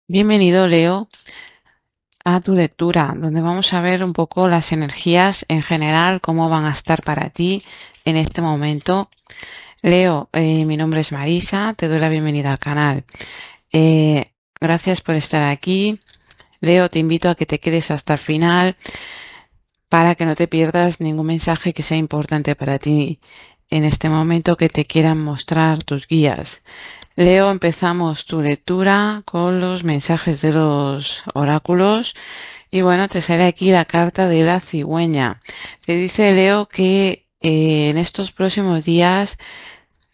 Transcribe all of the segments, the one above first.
Bienvenido, Leo, a tu lectura, donde vamos a ver un poco las energías en general, cómo van a estar para ti en este momento. Leo, mi nombre es Marisa, te doy la bienvenida al canal. Eh, Gracias por estar aquí. Leo, te invito a que te quedes hasta el final para que no te pierdas ningún mensaje que sea importante para ti en este momento que te quieran mostrar tus guías. Leo, empezamos tu lectura con los mensajes de los oráculos. Y bueno, te sale aquí la carta de la cigüeña. Te dice Leo que en estos próximos días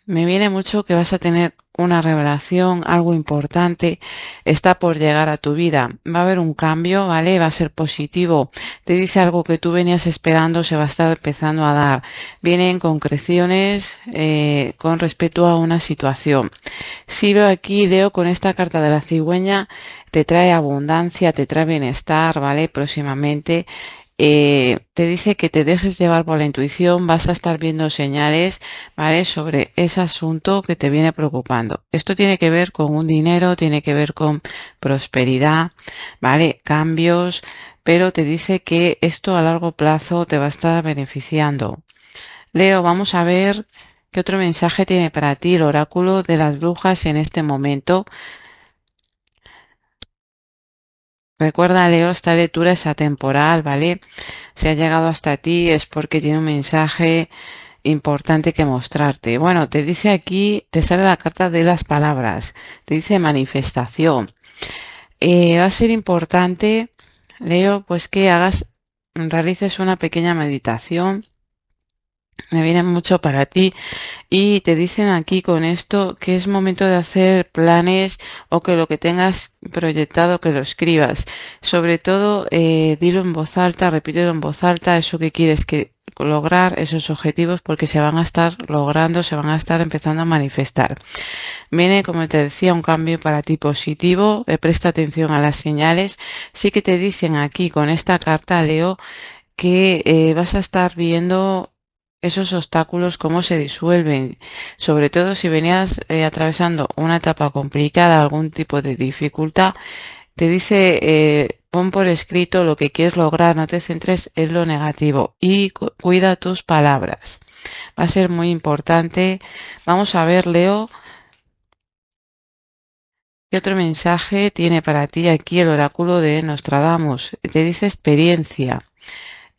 me viene mucho que vas a tener una revelación, algo importante, está por llegar a tu vida. Va a haber un cambio, ¿vale? Va a ser positivo. Te dice algo que tú venías esperando, se va a estar empezando a dar. Vienen concreciones con respecto a una situación. Si veo aquí, Leo, con esta carta de la cigüeña, te trae abundancia, te trae bienestar, ¿vale? Próximamente. Te dice que te dejes llevar por la intuición, vas a estar viendo señales, ¿vale? Sobre ese asunto que te viene preocupando. Esto tiene que ver con un dinero, tiene que ver con prosperidad, ¿vale? Cambios, pero te dice que esto a largo plazo te va a estar beneficiando. Leo, vamos a ver qué otro mensaje tiene para ti el oráculo de las brujas en este momento. Recuerda, Leo, esta lectura es atemporal, ¿vale? Si ha llegado hasta ti es porque tiene un mensaje importante que mostrarte. Bueno, te dice aquí, te sale la carta de las palabras, te dice manifestación. Va a ser importante, Leo, pues que realices una pequeña meditación. Me viene mucho para ti y te dicen aquí con esto que es momento de hacer planes o que lo que tengas proyectado que lo escribas. Sobre todo, dilo en voz alta, repítelo en voz alta, eso que quieres que lograr, esos objetivos, porque se van a estar logrando, se van a estar empezando a manifestar. Viene, como te decía, un cambio para ti positivo, presta atención a las señales. Sí que te dicen aquí con esta carta, Leo, que vas a estar viendo esos obstáculos cómo se disuelven, sobre todo si venías atravesando una etapa complicada, algún tipo de dificultad, te dice pon por escrito lo que quieres lograr, no te centres en lo negativo y cuida tus palabras. Va a ser muy importante. Vamos a ver, Leo, qué otro mensaje tiene para ti aquí el oráculo de Nostradamus. Te dice experiencia.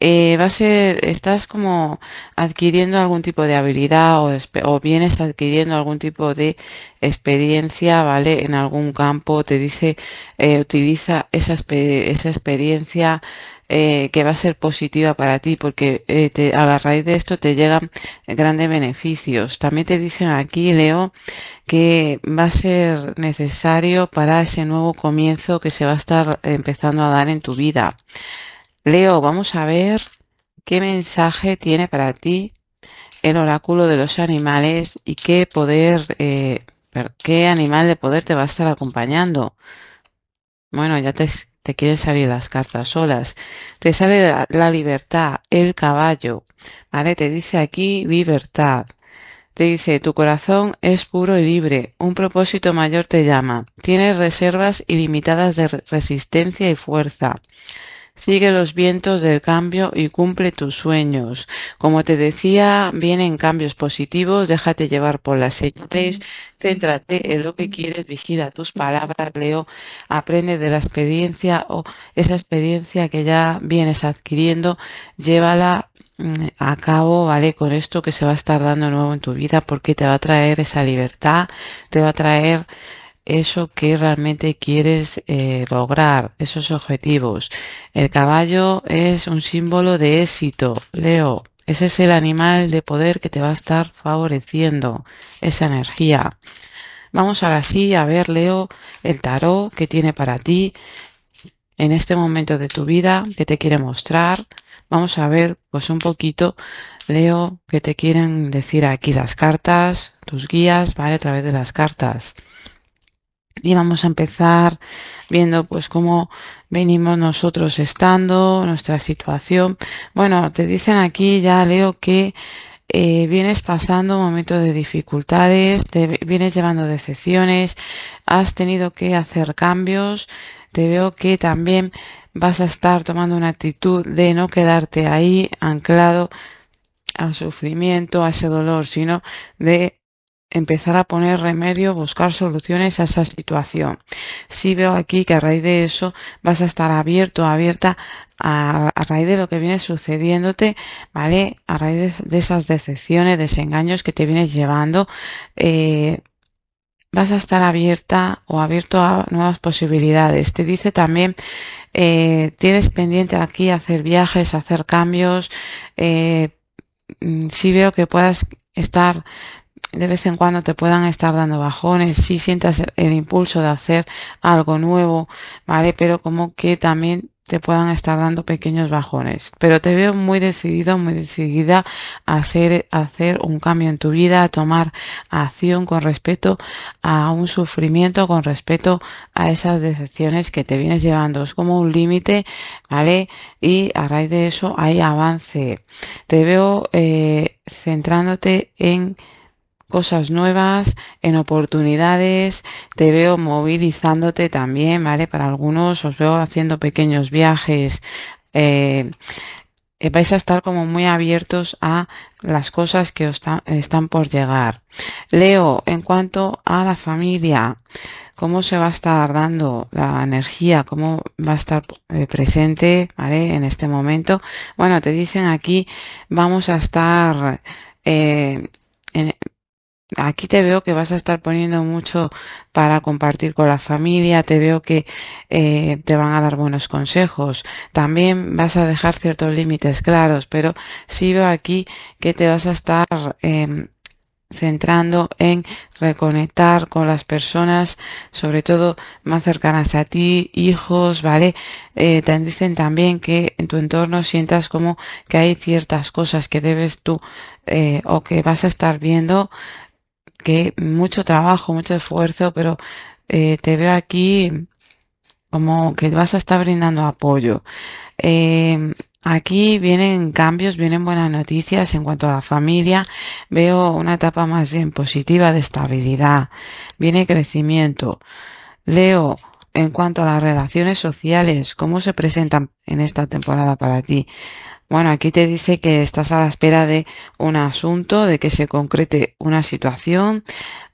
Va a ser, estás como adquiriendo algún tipo de habilidad o vienes adquiriendo algún tipo de experiencia, ¿vale? En algún campo te dice, utiliza esa experiencia que va a ser positiva para ti porque a la raíz de esto te llegan grandes beneficios. También te dicen aquí, Leo, que va a ser necesario para ese nuevo comienzo que se va a estar empezando a dar en tu vida. Leo, vamos a ver qué mensaje tiene para ti el oráculo de los animales y qué poder, qué animal de poder te va a estar acompañando. Bueno, te quieren salir las cartas solas. Te sale la libertad, el caballo, ¿vale? Te dice aquí libertad. Te dice, tu corazón es puro y libre, un propósito mayor te llama, tienes reservas ilimitadas de resistencia y fuerza. Sigue los vientos del cambio y cumple tus sueños. Como te decía, vienen cambios positivos, déjate llevar por las señales, céntrate en lo que quieres, vigila tus palabras, Leo, aprende de la experiencia o esa experiencia que ya vienes adquiriendo, llévala a cabo, ¿vale? Con esto que se va a estar dando nuevo en tu vida porque te va a traer esa libertad, te va a traer eso que realmente quieres lograr, esos objetivos. El caballo es un símbolo de éxito, Leo. Ese es el animal de poder que te va a estar favoreciendo esa energía. Vamos ahora sí a ver, Leo, el tarot que tiene para ti en este momento de tu vida, que te quiere mostrar. Vamos a ver, pues un poquito, Leo, qué te quieren decir aquí las cartas, tus guías, ¿vale? A través de las cartas. Y vamos a empezar viendo pues cómo venimos nosotros estando, nuestra situación. Bueno, te dicen aquí ya, Leo, que vienes pasando un momento de dificultades, te vienes llevando decepciones, has tenido que hacer cambios, te veo que también vas a estar tomando una actitud de no quedarte ahí anclado al sufrimiento, a ese dolor, sino de empezar a poner remedio, buscar soluciones a esa situación. Sí veo aquí que a raíz de eso vas a estar abierto, abierta a raíz de lo que viene sucediéndote, ¿vale? A raíz de esas decepciones, desengaños que te vienes llevando, vas a estar abierta o abierto a nuevas posibilidades. Te dice también, tienes pendiente aquí hacer viajes, hacer cambios, sí veo que puedas estar de vez en cuando te puedan estar dando bajones, si sientas el impulso de hacer algo nuevo, ¿vale? Pero como que también te puedan estar dando pequeños bajones. Pero te veo muy decidido, muy decidida a hacer un cambio en tu vida, a tomar acción con respecto a un sufrimiento, con respecto a esas decepciones que te vienes llevando. Es como un límite, ¿vale? Y a raíz de eso hay avance. Te veo centrándote en cosas nuevas, en oportunidades, te veo movilizándote también, ¿vale? Para algunos os veo haciendo pequeños viajes, eh, vais a estar como muy abiertos a las cosas que os están por llegar. Leo, en cuanto a la familia, cómo se va a estar dando la energía, cómo va a estar presente, ¿vale? En este momento. Bueno, te dicen aquí, vamos a estar en, aquí te veo que vas a estar poniendo mucho para compartir con la familia, te veo que te van a dar buenos consejos, también vas a dejar ciertos límites claros, pero sí veo aquí que te vas a estar centrando en reconectar con las personas, sobre todo más cercanas a ti, hijos, ¿vale? Te dicen también que en tu entorno sientas como que hay ciertas cosas que debes tú o que vas a estar viendo, que mucho trabajo, mucho esfuerzo, pero te veo aquí como que vas a estar brindando apoyo. Aquí vienen cambios, vienen buenas noticias en cuanto a la familia. Veo una etapa más bien positiva de estabilidad. Viene crecimiento. Leo, en cuanto a las relaciones sociales, ¿cómo se presentan en esta temporada para ti? Bueno, aquí te dice que estás a la espera de un asunto, de que se concrete una situación.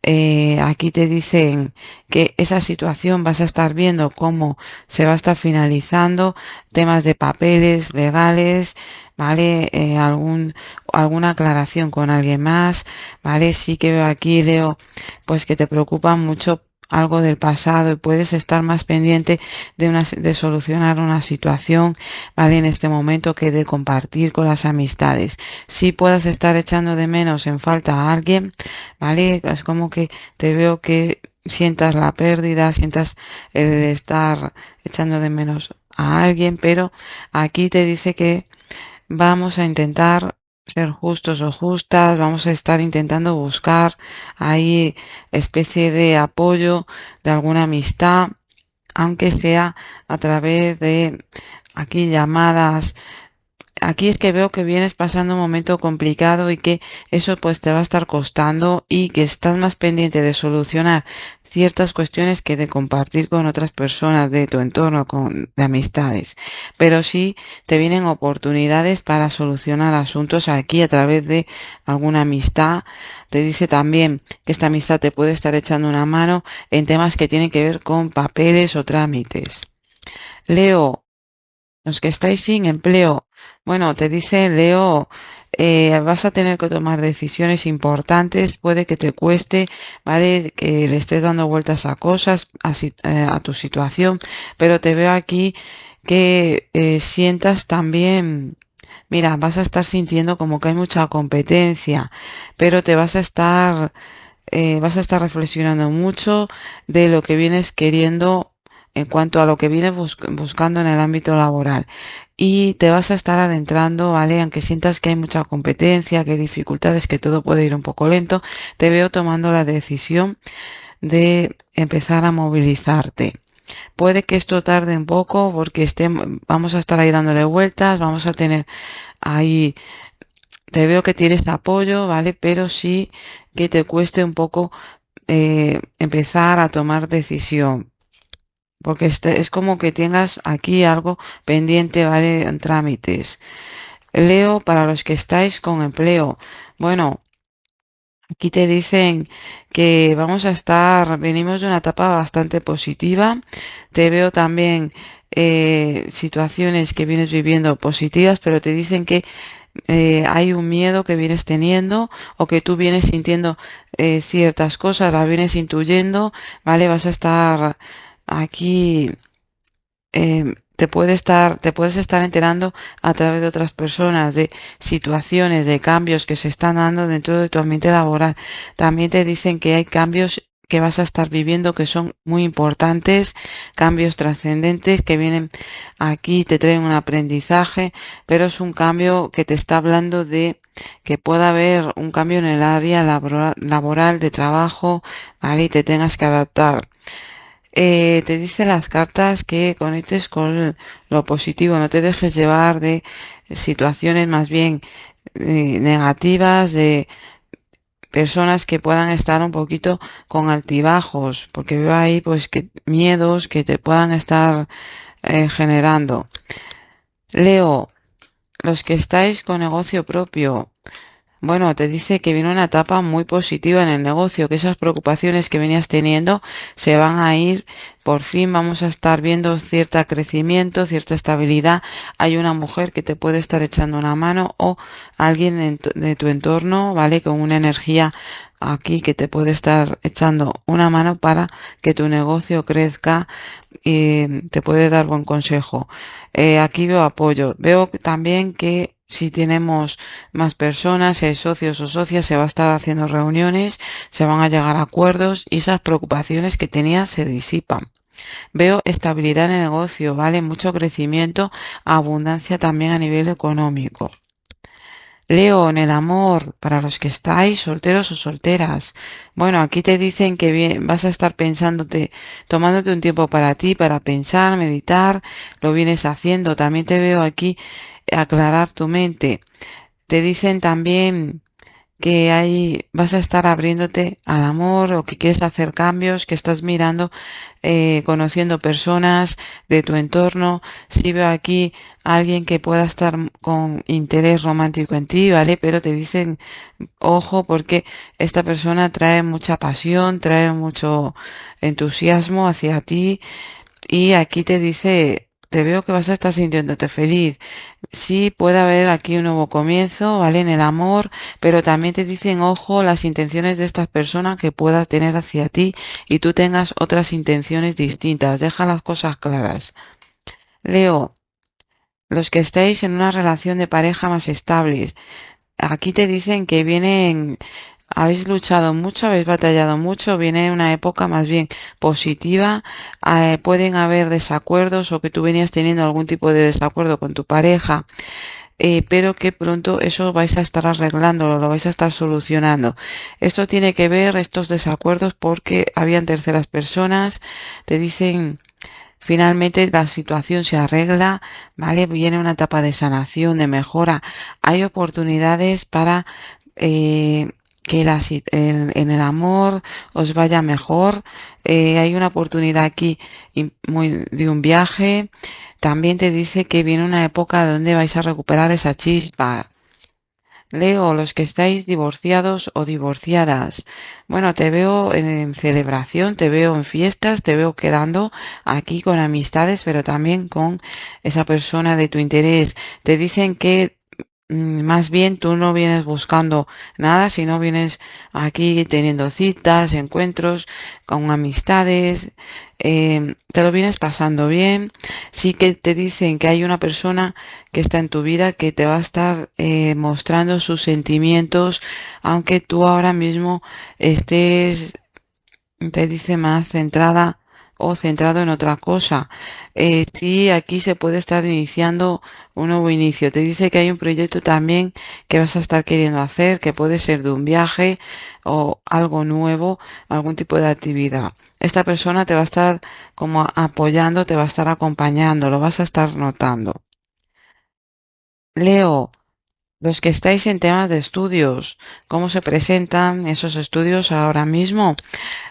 Aquí te dicen que esa situación vas a estar viendo cómo se va a estar finalizando, temas de papeles legales, ¿vale? Alguna aclaración con alguien más, ¿vale? Sí que veo aquí, Leo, pues que te preocupa mucho algo del pasado y puedes estar más pendiente de solucionar una situación, ¿vale? En este momento, que de compartir con las amistades. Si puedas estar echando de menos en falta a alguien, ¿vale? Es como que te veo que sientas la pérdida, sientas el estar echando de menos a alguien, pero aquí te dice que vamos a intentar ser justos o justas, vamos a estar intentando buscar ahí especie de apoyo de alguna amistad, aunque sea a través de aquí llamadas. Aquí es que veo que vienes pasando un momento complicado y que eso pues te va a estar costando y que estás más pendiente de solucionar ciertas cuestiones que de compartir con otras personas de tu entorno, de amistades. Pero sí te vienen oportunidades para solucionar asuntos aquí a través de alguna amistad. Te dice también que esta amistad te puede estar echando una mano en temas que tienen que ver con papeles o trámites. Leo, los que estáis sin empleo, bueno, te dice Leo, vas a tener que tomar decisiones importantes, puede que te cueste, ¿vale? Que le estés dando vueltas a cosas, a tu situación, pero te veo aquí que sientas también, mira, vas a estar sintiendo como que hay mucha competencia, pero te vas a estar reflexionando mucho de lo que vienes queriendo en cuanto a lo que vienes buscando en el ámbito laboral, y te vas a estar adentrando, ¿vale? Aunque sientas que hay mucha competencia, que hay dificultades, que todo puede ir un poco lento, te veo tomando la decisión de empezar a movilizarte. Puede que esto tarde un poco porque vamos a estar ahí dándole vueltas, vamos a tener ahí te veo que tienes apoyo, ¿vale? Pero sí que te cueste un poco empezar a tomar decisión, porque es como que tengas aquí algo pendiente, ¿vale? En trámites. Leo, para los que estáis con empleo. Bueno, aquí te dicen que vamos a estar, venimos de una etapa bastante positiva. Te veo también situaciones que vienes viviendo positivas, pero te dicen que hay un miedo que vienes teniendo o que tú vienes sintiendo ciertas cosas, las vienes intuyendo, ¿vale? Vas a estar aquí te puedes estar enterando a través de otras personas de situaciones, de cambios que se están dando dentro de tu ambiente laboral. También te dicen que hay cambios que vas a estar viviendo que son muy importantes, cambios trascendentes que vienen aquí, te traen un aprendizaje, pero es un cambio que te está hablando de que pueda haber un cambio en el área laboral de trabajo, ¿vale? Y te tengas que adaptar. Te dice las cartas que conectes con lo positivo, no te dejes llevar de situaciones más bien negativas, de personas que puedan estar un poquito con altibajos, porque veo ahí pues que miedos que te puedan estar generando. Leo, los que estáis con negocio propio, bueno, te dice que viene una etapa muy positiva en el negocio, que esas preocupaciones que venías teniendo se van a ir, por fin vamos a estar viendo cierto crecimiento, cierta estabilidad. Hay una mujer que te puede estar echando una mano o alguien de tu entorno, ¿vale? Con una energía aquí que te puede estar echando una mano para que tu negocio crezca y te puede dar buen consejo. Aquí veo apoyo. Veo también que si tenemos más personas, si hay socios o socias, se va a estar haciendo reuniones, se van a llegar a acuerdos y esas preocupaciones que tenías se disipan. Veo estabilidad en el negocio, ¿vale? Mucho crecimiento, abundancia también a nivel económico. Leo, en el amor, para los que estáis solteros o solteras. Bueno, aquí te dicen que vas a estar pensándote, tomándote un tiempo para ti, para pensar, meditar, lo vienes haciendo. También te veo aquí aclarar tu mente. Te dicen también que vas a estar abriéndote al amor o que quieres hacer cambios, que estás mirando, conociendo personas de tu entorno. Si veo aquí a alguien que pueda estar con interés romántico en ti, ¿vale? Pero te dicen, ojo, porque esta persona trae mucha pasión, trae mucho entusiasmo hacia ti y aquí te dice, te veo que vas a estar sintiéndote feliz. Sí, puede haber aquí un nuevo comienzo, ¿vale? En el amor, pero también te dicen, ojo, las intenciones de estas personas que puedas tener hacia ti y tú tengas otras intenciones distintas. Deja las cosas claras. Leo, los que estáis en una relación de pareja más estable, aquí te dicen que vienen, habéis luchado mucho, habéis batallado mucho, viene una época más bien positiva, pueden haber desacuerdos o que tú venías teniendo algún tipo de desacuerdo con tu pareja, pero que pronto eso vais a estar arreglando, lo vais a estar solucionando. Esto tiene que ver, estos desacuerdos, porque habían terceras personas, te dicen finalmente la situación se arregla, ¿vale? Viene una etapa de sanación, de mejora. Hay oportunidades para que en el amor os vaya mejor. Hay una oportunidad aquí de un viaje. También te dice que viene una época donde vais a recuperar esa chispa. Leo, los que estáis divorciados o divorciadas. Bueno, te veo en celebración, te veo en fiestas, te veo quedando aquí con amistades, pero también con esa persona de tu interés. Te dicen que más bien tú no vienes buscando nada, sino vienes aquí teniendo citas, encuentros con amistades, te lo vienes pasando bien. Sí que te dicen que hay una persona que está en tu vida que te va a estar mostrando sus sentimientos, aunque tú ahora mismo estés, te dice, más centrada o centrado en otra cosa. Sí, aquí se puede estar iniciando un nuevo inicio. Te dice que hay un proyecto también que vas a estar queriendo hacer, que puede ser de un viaje o algo nuevo, algún tipo de actividad. Esta persona te va a estar como apoyando, te va a estar acompañando, lo vas a estar notando. Leo, Los que estáis en temas de estudios, ¿cómo se presentan esos estudios ahora mismo?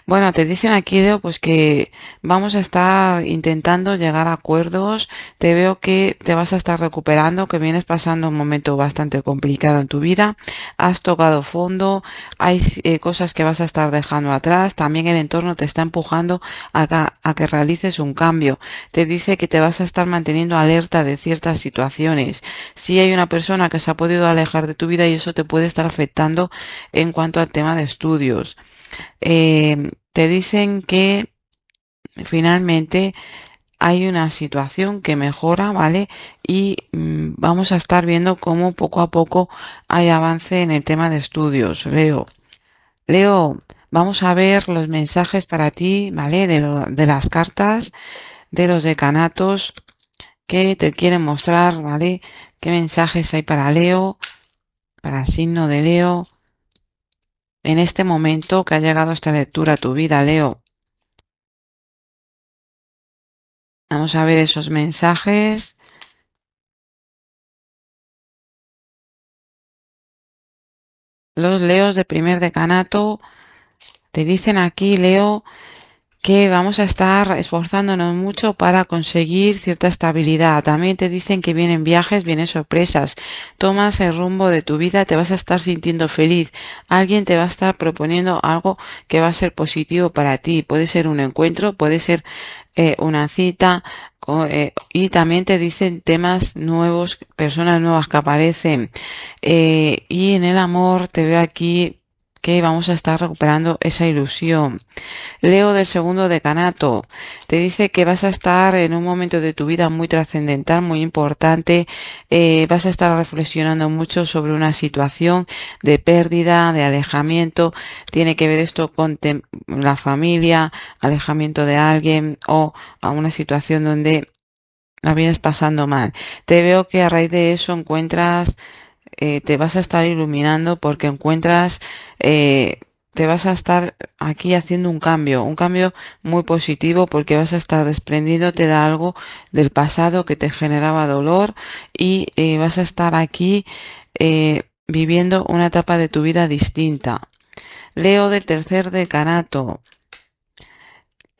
Bueno, te dicen aquí, Leo, pues que vamos a estar intentando llegar a acuerdos. Te veo que te vas a estar recuperando, que vienes pasando un momento bastante complicado en tu vida. Has tocado fondo, hay cosas que vas a estar dejando atrás. También el entorno te está empujando a que realices un cambio. Te dice que te vas a estar manteniendo alerta de ciertas situaciones. Si hay una persona que se ha podido alejar de tu vida y eso te puede estar afectando en cuanto al tema de estudios. Te dicen que finalmente hay una situación que mejora, ¿vale? Y vamos a estar viendo cómo poco a poco hay avance en el tema de estudios. Leo, Leo, vamos a ver los mensajes para ti, ¿vale? De las cartas, de los decanatos que te quieren mostrar, ¿vale? ¿Qué mensajes hay para Leo, para el signo de Leo, en este momento que ha llegado esta lectura a tu vida, Leo? Vamos a ver esos mensajes. Los Leos de primer decanato te dicen aquí, Leo, que vamos a estar esforzándonos mucho para conseguir cierta estabilidad. También te dicen que vienen viajes, vienen sorpresas. Tomas el rumbo de tu vida, te vas a estar sintiendo feliz. Alguien te va a estar proponiendo algo que va a ser positivo para ti. Puede ser un encuentro, puede ser una cita. Y también te dicen temas nuevos, personas nuevas que aparecen. Y en el amor te veo aquí que vamos a estar recuperando esa ilusión. Leo del segundo decanato te dice que vas a estar en un momento de tu vida muy trascendental, muy importante. Vas a estar reflexionando mucho sobre una situación de pérdida, de alejamiento. Tiene que ver esto con la familia, alejamiento de alguien o a una situación donde la vienes pasando mal. Te veo que a raíz de eso encuentras, te vas a estar iluminando porque encuentras, te vas a estar aquí haciendo un cambio muy positivo porque vas a estar desprendiéndote de algo del pasado que te generaba dolor y vas a estar aquí viviendo una etapa de tu vida distinta. Leo del tercer decanato.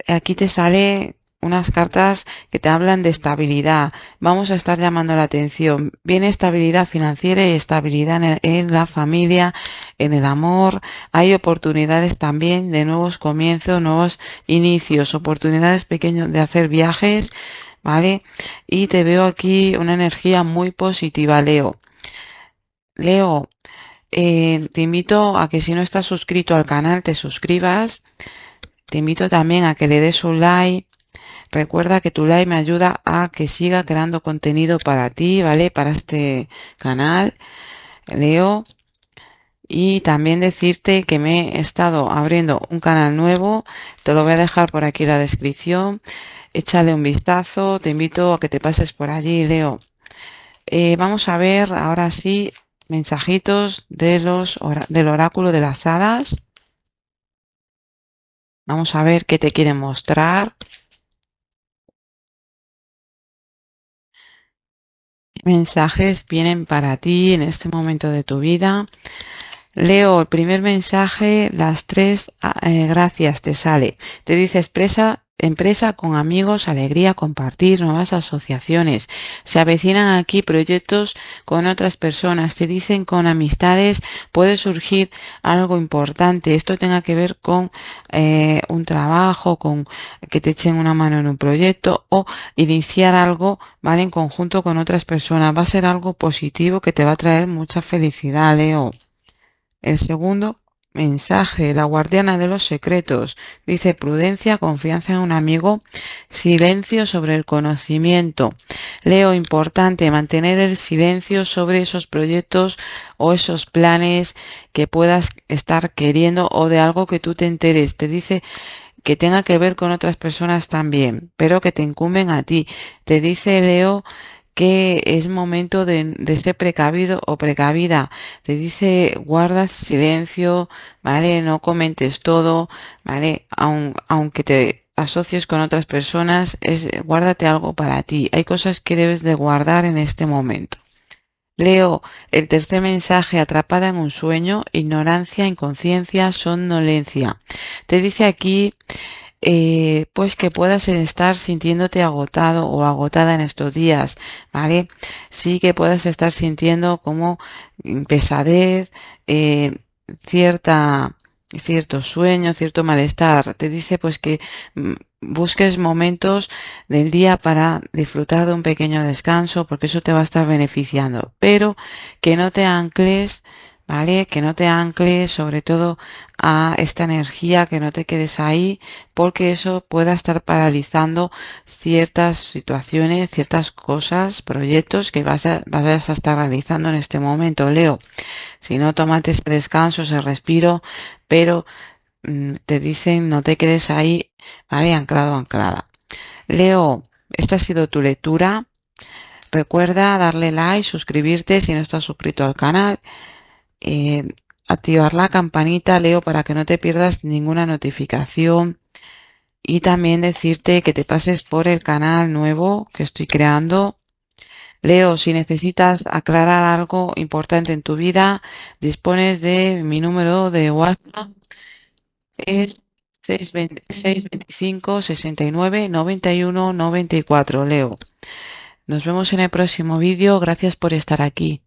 Aquí te sale unas cartas que te hablan de estabilidad. Vamos a estar llamando la atención. Viene estabilidad financiera y estabilidad en la familia, en el amor. Hay oportunidades también de nuevos comienzos, nuevos inicios, oportunidades pequeñas de hacer viajes, ¿vale? Y te veo aquí una energía muy positiva, Leo. Leo, te invito a que si no estás suscrito al canal, te suscribas. Te invito también a que le des un like. Recuerda que tu like me ayuda a que siga creando contenido para ti, ¿vale? Para este canal, Leo. Y también decirte que me he estado abriendo un canal nuevo. Te lo voy a dejar por aquí en la descripción. Échale un vistazo. Te invito a que te pases por allí, Leo. Vamos a ver ahora sí mensajitos del oráculo de las hadas. Vamos a ver qué te quieren mostrar. Mensajes vienen para ti en este momento de tu vida. Leo el primer mensaje, las tres gracias te sale. Te dice empresa con amigos, alegría, compartir, nuevas asociaciones. Se avecinan aquí proyectos con otras personas. Te dicen con amistades puede surgir algo importante. Esto tenga que ver con un trabajo, con que te echen una mano en un proyecto o iniciar algo, ¿vale? En conjunto con otras personas. Va a ser algo positivo que te va a traer mucha felicidad, Leo. El segundo mensaje, la guardiana de los secretos, dice prudencia, confianza en un amigo, silencio sobre el conocimiento. Leo, importante, mantener el silencio sobre esos proyectos o esos planes que puedas estar queriendo o de algo que tú te enteres. Te dice que tenga que ver con otras personas también, pero que te incumben a ti. Te dice Leo que es momento de ser precavido o precavida. Te dice guarda silencio, ¿vale? No comentes todo, ¿vale? Aunque te asocies con otras personas, guárdate algo para ti. Hay cosas que debes de guardar en este momento. Leo, el tercer mensaje, atrapada en un sueño, ignorancia, inconsciencia, somnolencia. Te dice aquí pues que puedas estar sintiéndote agotado o agotada en estos días, ¿vale? Sí que puedas estar sintiendo como pesadez, cierta cierto sueño, cierto malestar. Te dice pues que busques momentos del día para disfrutar de un pequeño descanso, porque eso te va a estar beneficiando, pero que no te ancles, ¿vale? Que no te ancles sobre todo a esta energía, que no te quedes ahí, porque eso pueda estar paralizando ciertas situaciones, ciertas cosas, proyectos que vas a estar realizando en este momento, Leo. Si no, tómate ese descanso, ese respiro, pero te dicen no te quedes ahí, ¿vale? Anclado, anclada. Leo, esta ha sido tu lectura. Recuerda darle like, suscribirte si no estás suscrito al canal, eh, activar la campanita, Leo, para que no te pierdas ninguna notificación. Y también decirte que te pases por el canal nuevo que estoy creando. Leo, si necesitas aclarar algo importante en tu vida, dispones de mi número de WhatsApp, es 625 69 91 94. Leo. Nos vemos en el próximo vídeo. Gracias por estar aquí.